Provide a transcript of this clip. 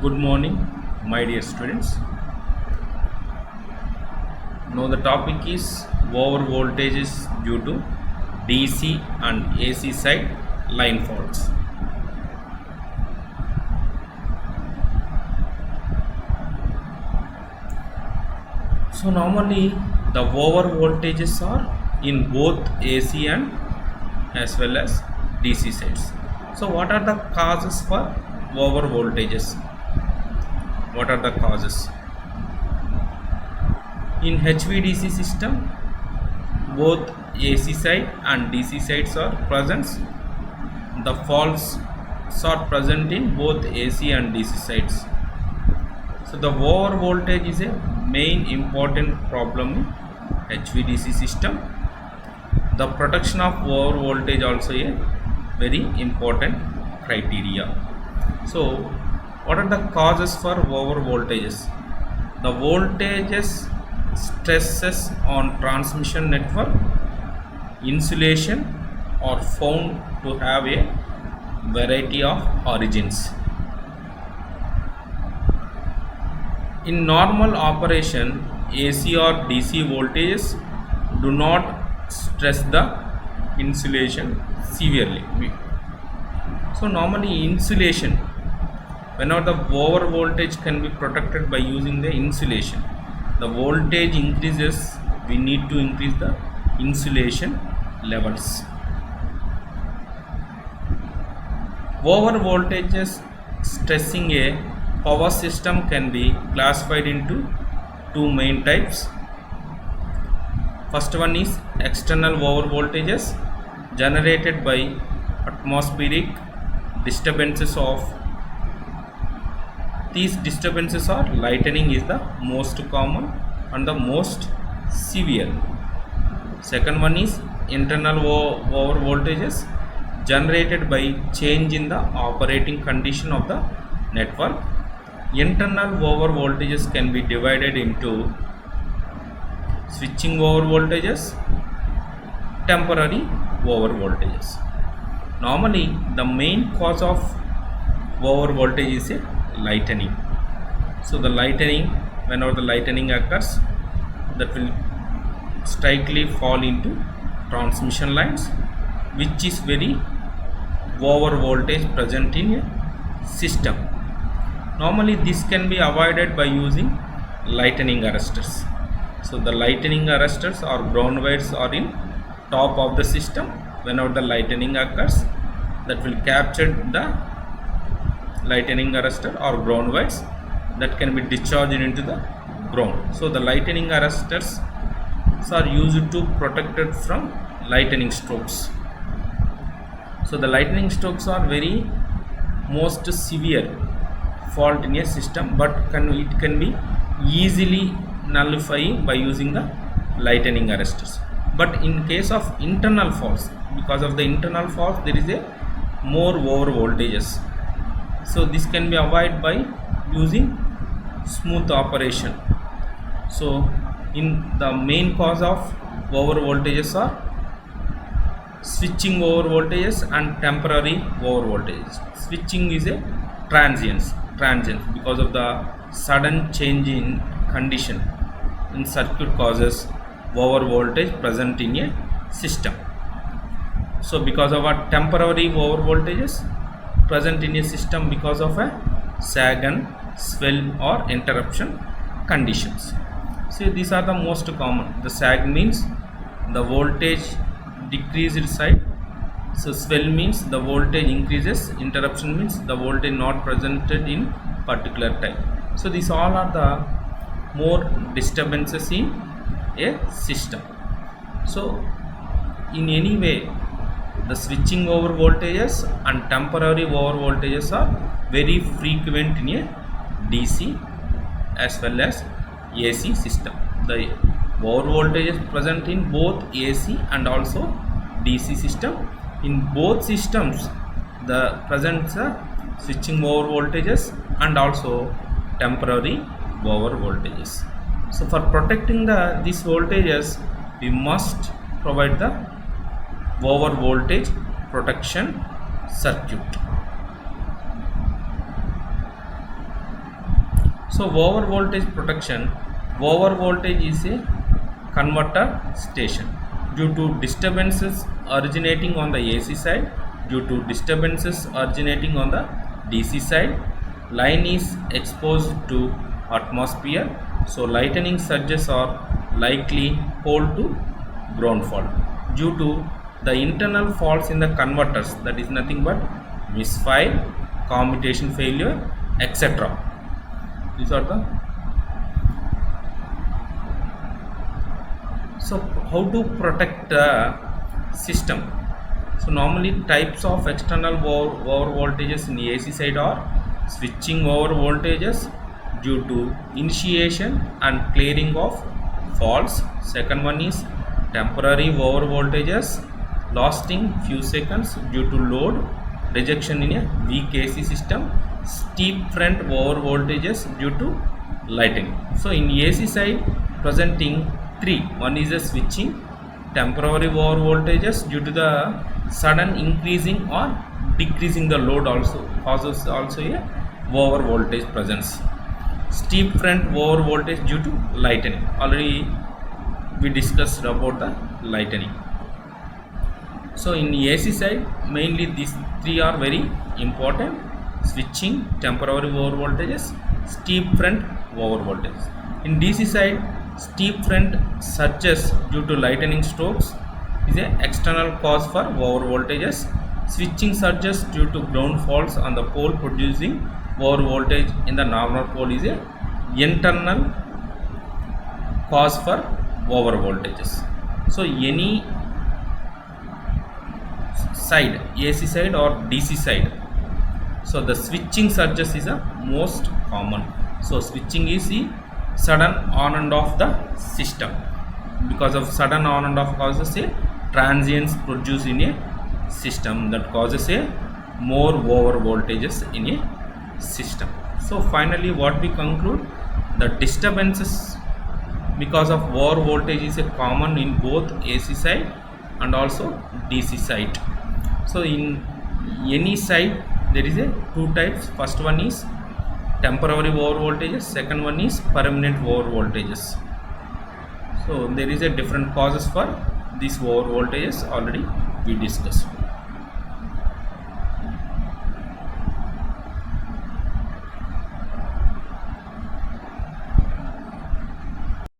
Good morning, my dear students. Now the topic is over voltages due to DC and AC side line faults. So normally the over voltages are in both AC and as well as DC sides. So what are the causes for over voltages? What are the causes? In HVDC system, both AC side and DC sides are present. The faults are present in both AC and DC sides. So the over voltage is a main important problem in HVDC system. The protection of over voltage also a very important criteria. So what are the causes for over voltages? The voltages stresses on transmission network insulation are found to have a variety of origins. In normal operation, AC or DC voltages do not stress the insulation severely. So normally insulation, whenever the over voltage can be protected by using the insulation. The voltage increases, we need to increase the insulation levels. Over voltages stressing a power system can be classified into two main types. First one is external over voltages generated by atmospheric disturbances of these disturbances are lightning is the most common and the most severe. Second one is internal over voltages generated by change in the operating condition of the network. Internal over voltages can be divided into switching over voltages, temporary over voltages. Normally the main cause of over voltage is a lightning. So the lightning, whenever the lightning occurs, that will strictly fall into transmission lines, which is very over voltage present in a system. Normally this can be avoided by using lightning arresters. So the lightning arresters or ground wires are in top of the system. Whenever the lightning occurs, that will capture the lightning arrestor or ground wires that can be discharged into the ground. So the lightning arresters are used to protect it from lightning strokes. So the lightning strokes are very most severe fault in a system, but it can be easily nullified by using the lightning arresters. But in case of internal faults, because of the internal faults there is a more over voltages. So this can be avoided by using smooth operation. So in the main cause of over voltages are switching over voltages and temporary over voltages. Switching is a transient because of the sudden change in condition in circuit causes over voltage present in a system. So because of a temporary over voltages present in a system because of a sag and swell or interruption conditions. So these are the most common. The sag means the voltage decreased side. So swell means the voltage increases. Interruption means the voltage not presented in particular time. So these all are the more disturbances in a system. So in any way, the switching over voltages and temporary over voltages are very frequent in a DC as well as AC system. The over voltages present in both AC and also DC system. In both systems, the presence switching over voltages and also temporary over voltages. So for protecting these voltages, we must provide the over voltage protection circuit. So over voltage protection, over voltage is a converter station. Due to disturbances originating on the AC side, due to disturbances originating on the DC side, line is exposed to atmosphere, so lightning surges are likely pole to ground fault. Due to the internal faults in the converters, that is nothing but misfire, commutation failure, etc. These are the. So how to protect the system? So normally types of external over voltages in the AC side are switching over voltages due to initiation and clearing of faults. Second one is temporary over voltages lasting few seconds due to load rejection in a weak AC system. Steep front over voltages due to lighting. So in AC side presenting three. One is a switching, temporary over voltages due to the sudden increasing or decreasing the load also causes also a over voltage presence. Steep front over voltage due to lightning. Already we discussed about the lightning. So in the AC side mainly these three are very important: switching, temporary over voltages, steep front over voltage. In DC side, steep front surges due to lightning strokes is an external cause for over voltages. Switching surges due to ground faults on the pole producing over voltage in the normal pole is a internal cause for over voltages. So any side, AC side or DC side, so the switching surges is a most common. So switching is the sudden on and off the system. Because of sudden on and off causes a transients produced in a system, that causes a more over voltages in a system. So finally what we conclude, the disturbances because of over voltage is a common in both AC side and also DC side. So in any side there is a two types. First one is temporary over voltages, second one is permanent over voltages. So there is a different causes for these over voltages, already we discussed.